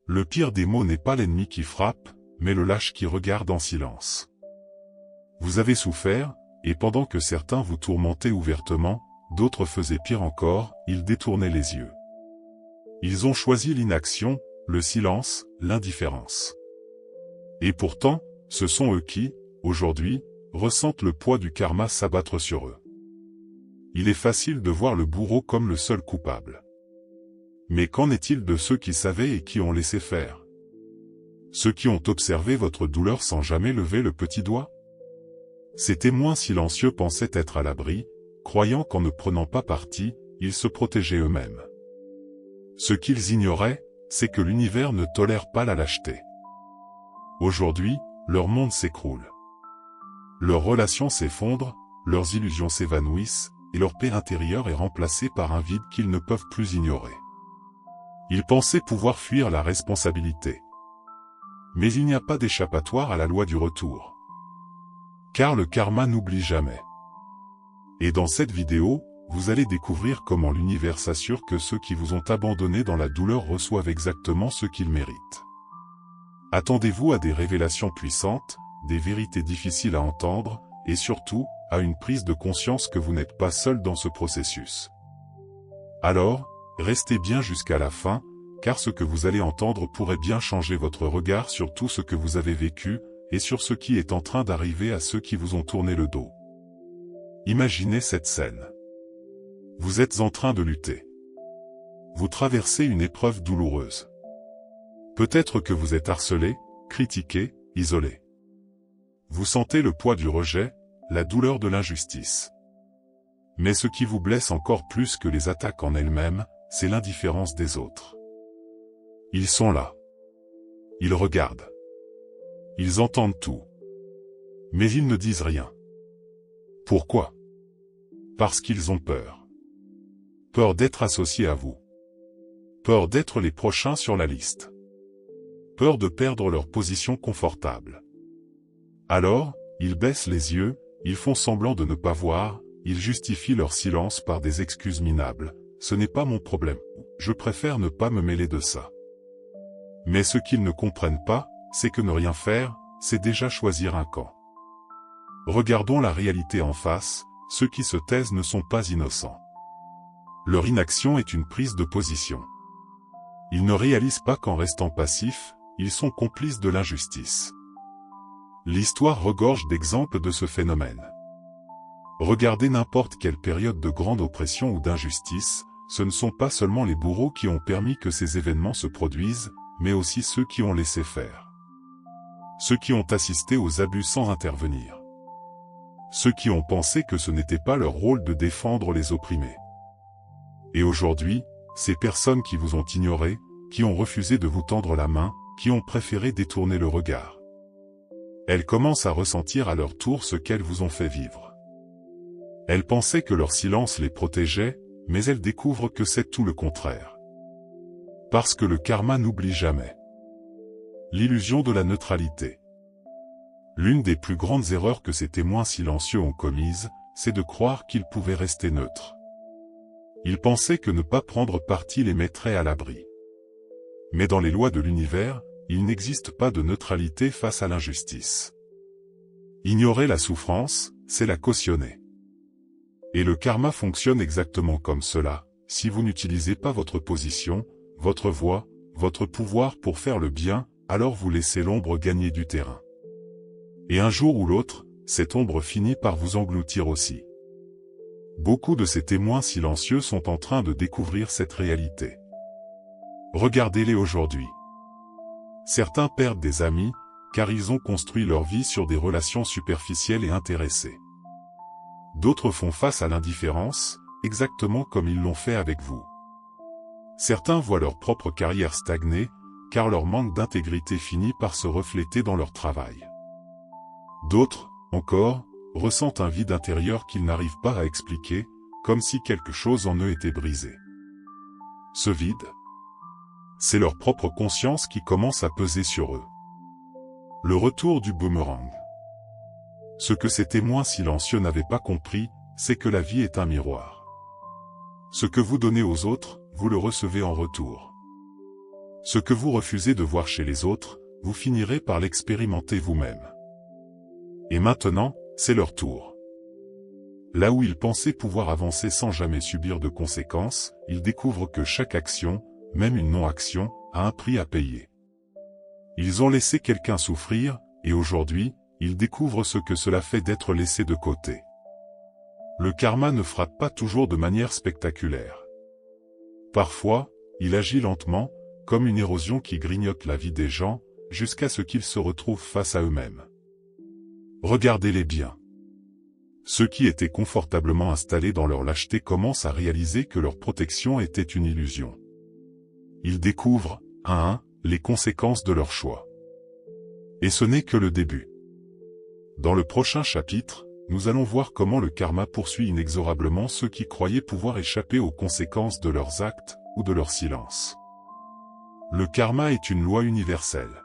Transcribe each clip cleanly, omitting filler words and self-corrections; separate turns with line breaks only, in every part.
Le pire des maux n'est pas l'ennemi qui frappe, mais le lâche qui regarde en silence. Vous avez souffert, et pendant que certains vous tourmentaient ouvertement, d'autres faisaient pire encore, ils détournaient les yeux. Ils ont choisi l'inaction, le silence, l'indifférence. Et pourtant, ce sont eux qui, aujourd'hui, ressentent le poids du karma s'abattre sur eux. Il est facile de voir le bourreau comme le seul coupable. Mais qu'en est-il de ceux qui savaient et qui ont laissé faire? Ceux qui ont observé votre douleur sans jamais lever le petit doigt? Ces témoins silencieux pensaient être à l'abri, croyant qu'en ne prenant pas parti, ils se protégeaient eux-mêmes. Ce qu'ils ignoraient, c'est que l'univers ne tolère pas la lâcheté. Aujourd'hui, leur monde s'écroule. Leurs relations s'effondrent, leurs illusions s'évanouissent, et leur paix intérieure est remplacée par un vide qu'ils ne peuvent plus ignorer. Ils pensaient pouvoir fuir la responsabilité. Mais il n'y a pas d'échappatoire à la loi du retour. Car le karma n'oublie jamais. Et dans cette vidéo, vous allez découvrir comment l'univers s'assure que ceux qui vous ont abandonné dans la douleur reçoivent exactement ce qu'ils méritent. Attendez-vous à des révélations puissantes, des vérités difficiles à entendre, et surtout, à une prise de conscience que vous n'êtes pas seul dans ce processus. Alors, restez bien jusqu'à la fin, car ce que vous allez entendre pourrait bien changer votre regard sur tout ce que vous avez vécu, et sur ce qui est en train d'arriver à ceux qui vous ont tourné le dos. Imaginez cette scène. Vous êtes en train de lutter. Vous traversez une épreuve douloureuse. Peut-être que vous êtes harcelé, critiqué, isolé. Vous sentez le poids du rejet, la douleur de l'injustice. Mais ce qui vous blesse encore plus que les attaques en elles-mêmes, c'est l'indifférence des autres. Ils sont là. Ils regardent. Ils entendent tout. Mais ils ne disent rien. Pourquoi? Parce qu'ils ont peur. Peur d'être associés à vous. Peur d'être les prochains sur la liste. Peur de perdre leur position confortable. Alors, ils baissent les yeux, ils font semblant de ne pas voir, ils justifient leur silence par des excuses minables. Ce n'est pas mon problème. Je préfère ne pas me mêler de ça. Mais ce qu'ils ne comprennent pas, c'est que ne rien faire, c'est déjà choisir un camp. Regardons la réalité en face, ceux qui se taisent ne sont pas innocents. Leur inaction est une prise de position. Ils ne réalisent pas qu'en restant passifs, ils sont complices de l'injustice. L'histoire regorge d'exemples de ce phénomène. Regardez n'importe quelle période de grande oppression ou d'injustice, ce ne sont pas seulement les bourreaux qui ont permis que ces événements se produisent, mais aussi ceux qui ont laissé faire. Ceux qui ont assisté aux abus sans intervenir. Ceux qui ont pensé que ce n'était pas leur rôle de défendre les opprimés. Et aujourd'hui, ces personnes qui vous ont ignoré, qui ont refusé de vous tendre la main, qui ont préféré détourner le regard. Elles commencent à ressentir à leur tour ce qu'elles vous ont fait vivre. Elles pensaient que leur silence les protégeait, mais elles découvrent que c'est tout le contraire. Parce que le karma n'oublie jamais. L'illusion de la neutralité. L'une des plus grandes erreurs que ces témoins silencieux ont commises, c'est de croire qu'ils pouvaient rester neutres. Ils pensaient que ne pas prendre parti les mettrait à l'abri. Mais dans les lois de l'univers, il n'existe pas de neutralité face à l'injustice. Ignorer la souffrance, c'est la cautionner. Et le karma fonctionne exactement comme cela, si vous n'utilisez pas votre position, votre voix, votre pouvoir pour faire le bien, alors vous laissez l'ombre gagner du terrain. Et un jour ou l'autre, cette ombre finit par vous engloutir aussi. Beaucoup de ces témoins silencieux sont en train de découvrir cette réalité. Regardez-les aujourd'hui. Certains perdent des amis, car ils ont construit leur vie sur des relations superficielles et intéressées. D'autres font face à l'indifférence, exactement comme ils l'ont fait avec vous. Certains voient leur propre carrière stagner, car leur manque d'intégrité finit par se refléter dans leur travail. D'autres, encore, ressentent un vide intérieur qu'ils n'arrivent pas à expliquer, comme si quelque chose en eux était brisé. Ce vide, c'est leur propre conscience qui commence à peser sur eux. Le retour du boomerang. Ce que ces témoins silencieux n'avaient pas compris, c'est que la vie est un miroir. Ce que vous donnez aux autres, vous le recevez en retour. Ce que vous refusez de voir chez les autres, vous finirez par l'expérimenter vous-même. Et maintenant, c'est leur tour. Là où ils pensaient pouvoir avancer sans jamais subir de conséquences, ils découvrent que chaque action, même une non-action, a un prix à payer. Ils ont laissé quelqu'un souffrir, et aujourd'hui, ils découvrent ce que cela fait d'être laissé de côté. Le karma ne frappe pas toujours de manière spectaculaire. Parfois, il agit lentement, comme une érosion qui grignote la vie des gens, jusqu'à ce qu'ils se retrouvent face à eux-mêmes. Regardez-les bien. Ceux qui étaient confortablement installés dans leur lâcheté commencent à réaliser que leur protection était une illusion. Ils découvrent, un à un, les conséquences de leur choix. Et ce n'est que le début. Dans le prochain chapitre, nous allons voir comment le karma poursuit inexorablement ceux qui croyaient pouvoir échapper aux conséquences de leurs actes ou de leur silence. Le karma est une loi universelle.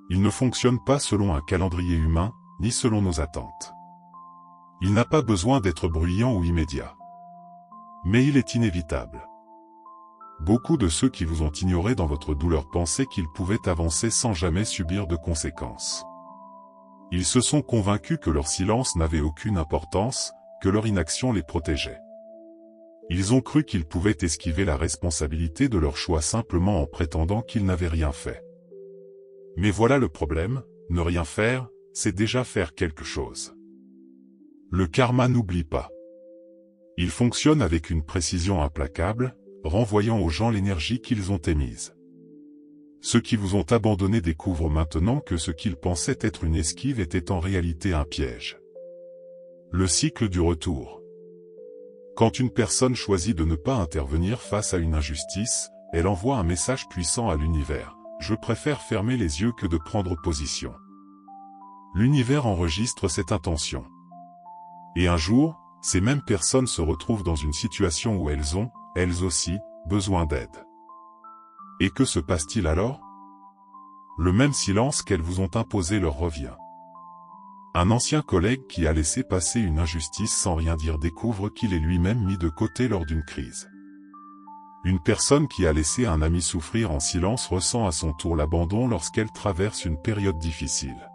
Il ne fonctionne pas selon un calendrier humain, ni selon nos attentes. Il n'a pas besoin d'être bruyant ou immédiat. Mais il est inévitable. Beaucoup de ceux qui vous ont ignoré dans votre douleur pensaient qu'ils pouvaient avancer sans jamais subir de conséquences. Ils se sont convaincus que leur silence n'avait aucune importance, que leur inaction les protégeait. Ils ont cru qu'ils pouvaient esquiver la responsabilité de leur choix simplement en prétendant qu'ils n'avaient rien fait. Mais voilà le problème, ne rien faire, c'est déjà faire quelque chose. Le karma n'oublie pas. Il fonctionne avec une précision implacable, renvoyant aux gens l'énergie qu'ils ont émise. Ceux qui vous ont abandonné découvrent maintenant que ce qu'ils pensaient être une esquive était en réalité un piège. Le cycle du retour. Quand une personne choisit de ne pas intervenir face à une injustice, elle envoie un message puissant à l'univers. Je préfère fermer les yeux que de prendre position. L'univers enregistre cette intention. Et un jour, ces mêmes personnes se retrouvent dans une situation où elles ont, elles aussi, besoin d'aide. Et que se passe-t-il alors? Le même silence qu'elles vous ont imposé leur revient. Un ancien collègue qui a laissé passer une injustice sans rien dire découvre qu'il est lui-même mis de côté lors d'une crise. Une personne qui a laissé un ami souffrir en silence ressent à son tour l'abandon lorsqu'elle traverse une période difficile.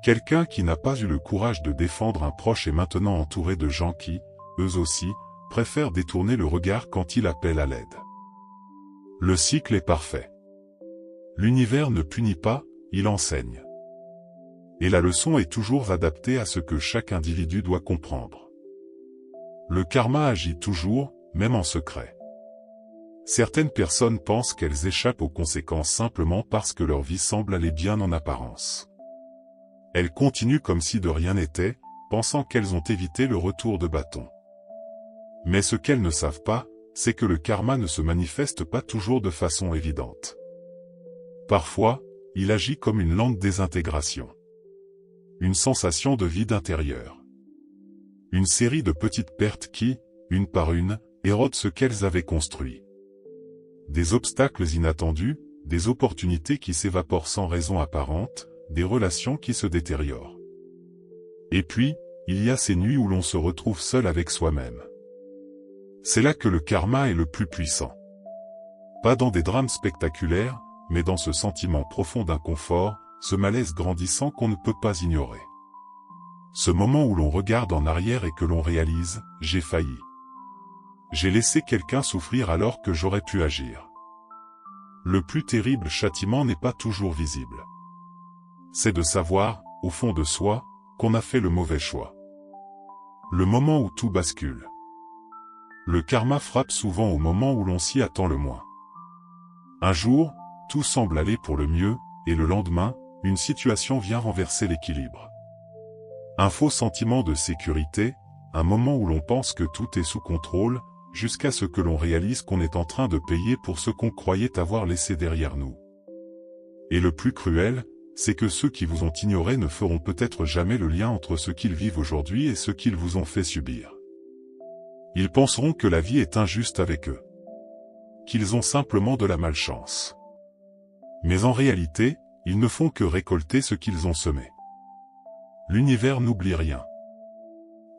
Quelqu'un qui n'a pas eu le courage de défendre un proche est maintenant entouré de gens qui, eux aussi, préfèrent détourner le regard quand il appelle à l'aide. Le cycle est parfait. L'univers ne punit pas, il enseigne. Et la leçon est toujours adaptée à ce que chaque individu doit comprendre. Le karma agit toujours, même en secret. Certaines personnes pensent qu'elles échappent aux conséquences simplement parce que leur vie semble aller bien en apparence. Elles continuent comme si de rien n'était, pensant qu'elles ont évité le retour de bâton. Mais ce qu'elles ne savent pas, c'est que le karma ne se manifeste pas toujours de façon évidente. Parfois, il agit comme une lente désintégration. Une sensation de vide intérieur. Une série de petites pertes qui, une par une, érodent ce qu'elles avaient construit. Des obstacles inattendus, des opportunités qui s'évaporent sans raison apparente, des relations qui se détériorent. Et puis, il y a ces nuits où l'on se retrouve seul avec soi-même. C'est là que le karma est le plus puissant. Pas dans des drames spectaculaires, mais dans ce sentiment profond d'inconfort, ce malaise grandissant qu'on ne peut pas ignorer. Ce moment où l'on regarde en arrière et que l'on réalise « j'ai failli ». J'ai laissé quelqu'un souffrir alors que j'aurais pu agir. Le plus terrible châtiment n'est pas toujours visible. C'est de savoir, au fond de soi, qu'on a fait le mauvais choix. Le moment où tout bascule. Le karma frappe souvent au moment où l'on s'y attend le moins. Un jour, tout semble aller pour le mieux, et le lendemain, une situation vient renverser l'équilibre. Un faux sentiment de sécurité, un moment où l'on pense que tout est sous contrôle, jusqu'à ce que l'on réalise qu'on est en train de payer pour ce qu'on croyait avoir laissé derrière nous. Et le plus cruel, c'est que ceux qui vous ont ignoré ne feront peut-être jamais le lien entre ce qu'ils vivent aujourd'hui et ce qu'ils vous ont fait subir. Ils penseront que la vie est injuste avec eux. Qu'ils ont simplement de la malchance. Mais en réalité, ils ne font que récolter ce qu'ils ont semé. L'univers n'oublie rien.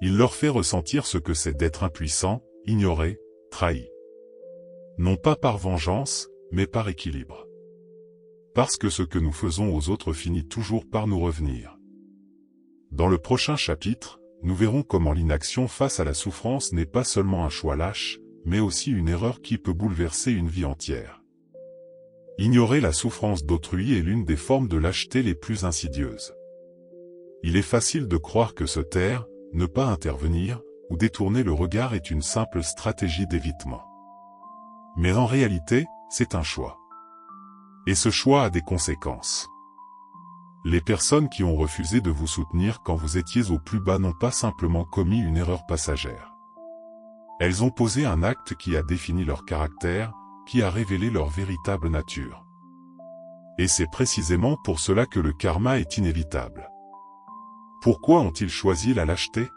Il leur fait ressentir ce que c'est d'être impuissant, ignoré, trahi. Non pas par vengeance, mais par équilibre. Parce que ce que nous faisons aux autres finit toujours par nous revenir. Dans le prochain chapitre, nous verrons comment l'inaction face à la souffrance n'est pas seulement un choix lâche, mais aussi une erreur qui peut bouleverser une vie entière. Ignorer la souffrance d'autrui est l'une des formes de lâcheté les plus insidieuses. Il est facile de croire que se taire, ne pas intervenir, ou détourner le regard est une simple stratégie d'évitement. Mais en réalité, c'est un choix. Et ce choix a des conséquences. Les personnes qui ont refusé de vous soutenir quand vous étiez au plus bas n'ont pas simplement commis une erreur passagère. Elles ont posé un acte qui a défini leur caractère, qui a révélé leur véritable nature. Et c'est précisément pour cela que le karma est inévitable. Pourquoi ont-ils choisi la lâcheté?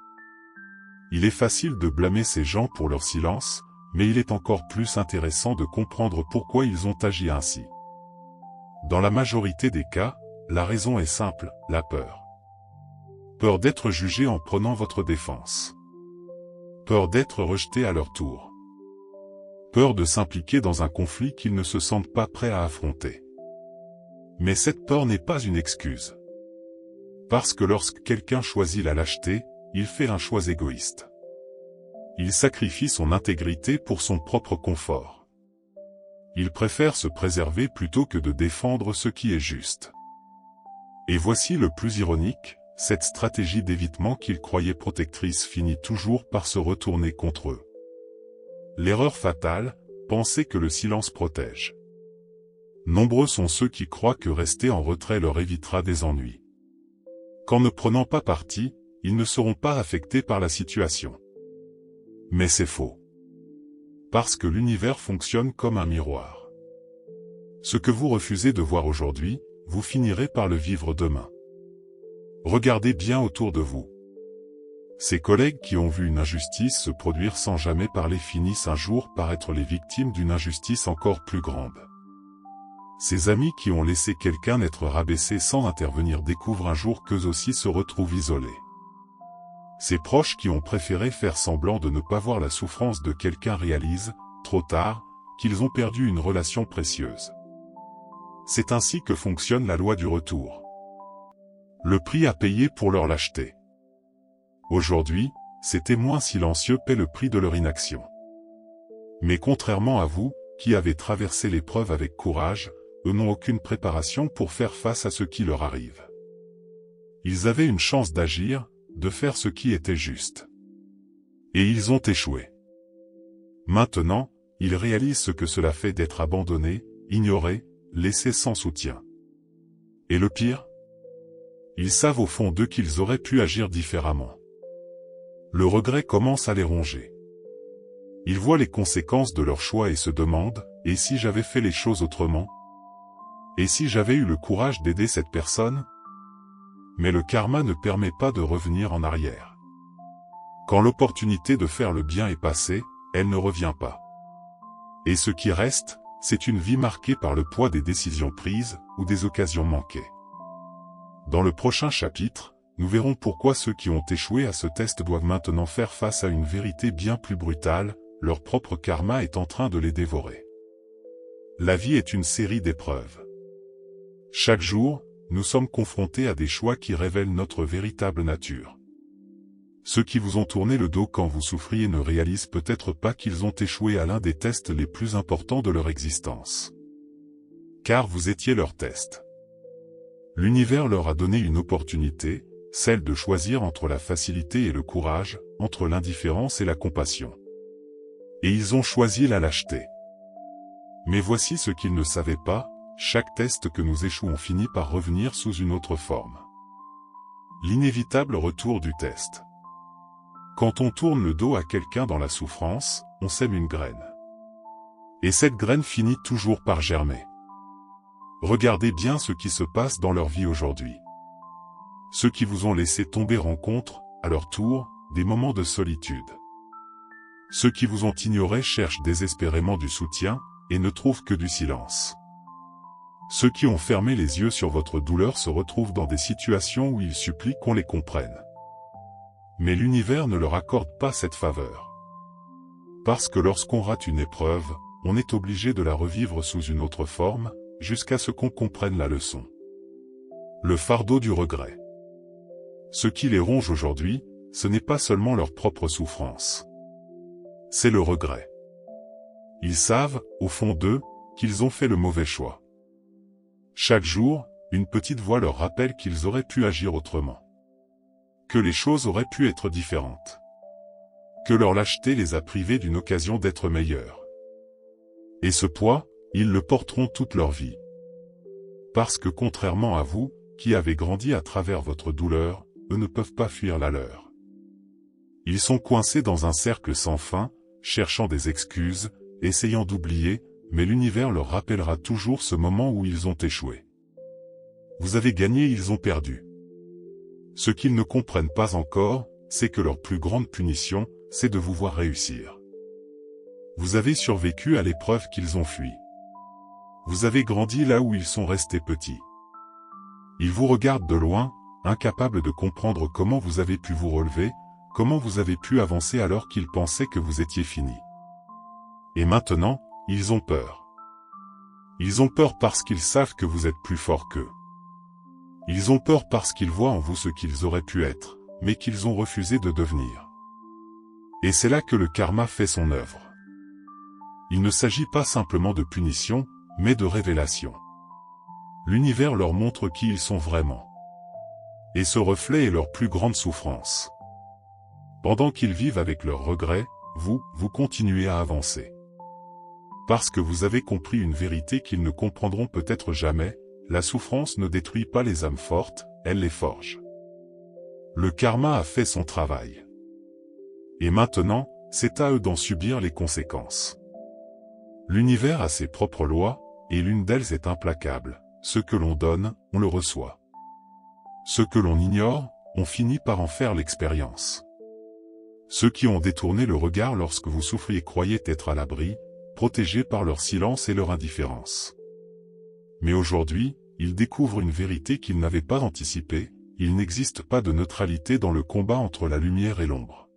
Il est facile de blâmer ces gens pour leur silence, mais il est encore plus intéressant de comprendre pourquoi ils ont agi ainsi. Dans la majorité des cas, la raison est simple, la peur. Peur d'être jugé en prenant votre défense. Peur d'être rejeté à leur tour. Peur de s'impliquer dans un conflit qu'ils ne se sentent pas prêts à affronter. Mais cette peur n'est pas une excuse. Parce que lorsque quelqu'un choisit la lâcheté, il fait un choix égoïste. Il sacrifie son intégrité pour son propre confort. Il préfère se préserver plutôt que de défendre ce qui est juste. Et voici le plus ironique, cette stratégie d'évitement qu'ils croyaient protectrice finit toujours par se retourner contre eux. L'erreur fatale, penser que le silence protège. Nombreux sont ceux qui croient que rester en retrait leur évitera des ennuis. Qu'en ne prenant pas parti, ils ne seront pas affectés par la situation. Mais c'est faux. Parce que l'univers fonctionne comme un miroir. Ce que vous refusez de voir aujourd'hui, vous finirez par le vivre demain. Regardez bien autour de vous. Ces collègues qui ont vu une injustice se produire sans jamais parler finissent un jour par être les victimes d'une injustice encore plus grande. Ces amis qui ont laissé quelqu'un être rabaissé sans intervenir découvrent un jour qu'eux aussi se retrouvent isolés. Ces proches qui ont préféré faire semblant de ne pas voir la souffrance de quelqu'un réalisent, trop tard, qu'ils ont perdu une relation précieuse. C'est ainsi que fonctionne la loi du retour. Le prix à payer pour leur lâcheté. Aujourd'hui, ces témoins silencieux paient le prix de leur inaction. Mais contrairement à vous, qui avez traversé l'épreuve avec courage, eux n'ont aucune préparation pour faire face à ce qui leur arrive. Ils avaient une chance d'agir, de faire ce qui était juste. Et ils ont échoué. Maintenant, ils réalisent ce que cela fait d'être abandonnés, ignorés, laissés sans soutien. Et le pire? Ils savent au fond d'eux qu'ils auraient pu agir différemment. Le regret commence à les ronger. Ils voient les conséquences de leur choix et se demandent, et si j'avais fait les choses autrement? Et si j'avais eu le courage d'aider cette personne? Mais le karma ne permet pas de revenir en arrière. Quand l'opportunité de faire le bien est passée, elle ne revient pas. Et ce qui reste, c'est une vie marquée par le poids des décisions prises, ou des occasions manquées. Dans le prochain chapitre, nous verrons pourquoi ceux qui ont échoué à ce test doivent maintenant faire face à une vérité bien plus brutale, leur propre karma est en train de les dévorer. La vie est une série d'épreuves. Chaque jour, nous sommes confrontés à des choix qui révèlent notre véritable nature. Ceux qui vous ont tourné le dos quand vous souffriez ne réalisent peut-être pas qu'ils ont échoué à l'un des tests les plus importants de leur existence. Car vous étiez leur test. L'univers leur a donné une opportunité, celle de choisir entre la facilité et le courage, entre l'indifférence et la compassion. Et ils ont choisi la lâcheté. Mais voici ce qu'ils ne savaient pas, chaque test que nous échouons finit par revenir sous une autre forme. L'inévitable retour du test. Quand on tourne le dos à quelqu'un dans la souffrance, on sème une graine. Et cette graine finit toujours par germer. Regardez bien ce qui se passe dans leur vie aujourd'hui. Ceux qui vous ont laissé tomber rencontrent, à leur tour, des moments de solitude. Ceux qui vous ont ignoré cherchent désespérément du soutien, et ne trouvent que du silence. Ceux qui ont fermé les yeux sur votre douleur se retrouvent dans des situations où ils supplient qu'on les comprenne. Mais l'univers ne leur accorde pas cette faveur. Parce que lorsqu'on rate une épreuve, on est obligé de la revivre sous une autre forme, jusqu'à ce qu'on comprenne la leçon. Le fardeau du regret. Ce qui les ronge aujourd'hui, ce n'est pas seulement leur propre souffrance. C'est le regret. Ils savent, au fond d'eux, qu'ils ont fait le mauvais choix. Chaque jour, une petite voix leur rappelle qu'ils auraient pu agir autrement. Que les choses auraient pu être différentes. Que leur lâcheté les a privés d'une occasion d'être meilleurs. Et ce poids, ils le porteront toute leur vie. Parce que contrairement à vous, qui avez grandi à travers votre douleur, eux ne peuvent pas fuir la leur. Ils sont coincés dans un cercle sans fin, cherchant des excuses, essayant d'oublier, mais l'univers leur rappellera toujours ce moment où ils ont échoué. Vous avez gagné, ils ont perdu. Ce qu'ils ne comprennent pas encore, c'est que leur plus grande punition, c'est de vous voir réussir. Vous avez survécu à l'épreuve qu'ils ont fui. Vous avez grandi là où ils sont restés petits. Ils vous regardent de loin, incapables de comprendre comment vous avez pu vous relever, comment vous avez pu avancer alors qu'ils pensaient que vous étiez fini. Et maintenant, ils ont peur. Ils ont peur parce qu'ils savent que vous êtes plus fort qu'eux. Ils ont peur parce qu'ils voient en vous ce qu'ils auraient pu être, mais qu'ils ont refusé de devenir. Et c'est là que le karma fait son œuvre. Il ne s'agit pas simplement de punition, mais de révélation. L'univers leur montre qui ils sont vraiment. Et ce reflet est leur plus grande souffrance. Pendant qu'ils vivent avec leurs regrets, vous continuez à avancer. Parce que vous avez compris une vérité qu'ils ne comprendront peut-être jamais, la souffrance ne détruit pas les âmes fortes, elle les forge. Le karma a fait son travail. Et maintenant, c'est à eux d'en subir les conséquences. L'univers a ses propres lois, et l'une d'elles est implacable. Ce que l'on donne, on le reçoit. Ce que l'on ignore, on finit par en faire l'expérience. Ceux qui ont détourné le regard lorsque vous souffriez croyaient être à l'abri, protégés par leur silence et leur indifférence. Mais aujourd'hui, ils découvrent une vérité qu'ils n'avaient pas anticipée, il n'existe pas de neutralité dans le combat entre la lumière et l'ombre.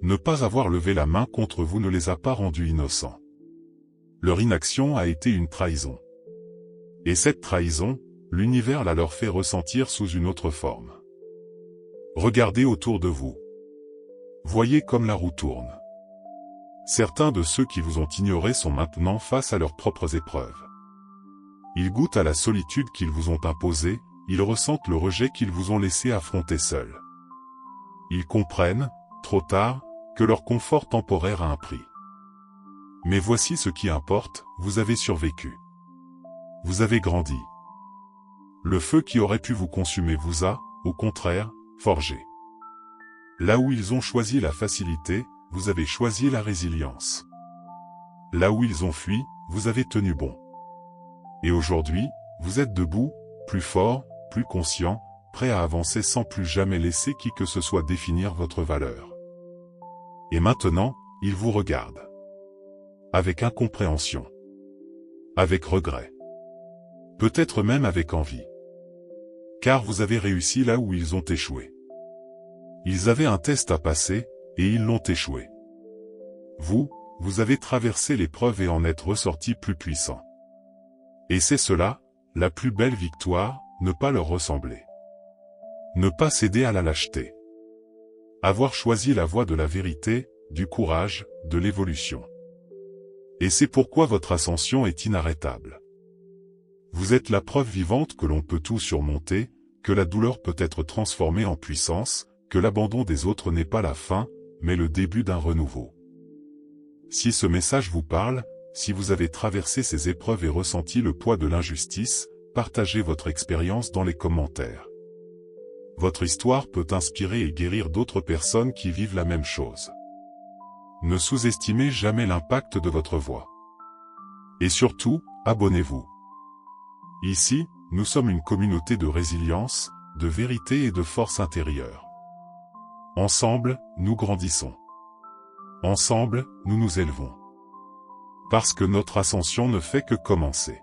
Ne pas avoir levé la main contre vous ne les a pas rendus innocents. Leur inaction a été une trahison. Et cette trahison, l'univers la leur fait ressentir sous une autre forme. Regardez autour de vous. Voyez comme la roue tourne. Certains de ceux qui vous ont ignoré sont maintenant face à leurs propres épreuves. Ils goûtent à la solitude qu'ils vous ont imposée, ils ressentent le rejet qu'ils vous ont laissé affronter seuls. Ils comprennent, trop tard, que leur confort temporaire a un prix. Mais voici ce qui importe, vous avez survécu. Vous avez grandi. Le feu qui aurait pu vous consumer vous a, au contraire, forgé. Là où ils ont choisi la facilité, vous avez choisi la résilience. Là où ils ont fui, vous avez tenu bon. Et aujourd'hui, vous êtes debout, plus fort, plus conscient, prêt à avancer sans plus jamais laisser qui que ce soit définir votre valeur. Et maintenant, ils vous regardent. Avec incompréhension. Avec regret. Peut-être même avec envie. Car vous avez réussi là où ils ont échoué. Ils avaient un test à passer, et ils l'ont échoué. Vous avez traversé l'épreuve et en êtes ressorti plus puissant. Et c'est cela, la plus belle victoire, ne pas leur ressembler. Ne pas céder à la lâcheté. Avoir choisi la voie de la vérité, du courage, de l'évolution. Et c'est pourquoi votre ascension est inarrêtable. Vous êtes la preuve vivante que l'on peut tout surmonter, que la douleur peut être transformée en puissance, que l'abandon des autres n'est pas la fin, mais le début d'un renouveau. Si ce message vous parle, si vous avez traversé ces épreuves et ressenti le poids de l'injustice, partagez votre expérience dans les commentaires. Votre histoire peut inspirer et guérir d'autres personnes qui vivent la même chose. Ne sous-estimez jamais l'impact de votre voix. Et surtout, abonnez-vous. Ici, nous sommes une communauté de résilience, de vérité et de force intérieure. Ensemble, nous grandissons. Ensemble, nous nous élevons. Parce que notre ascension ne fait que commencer.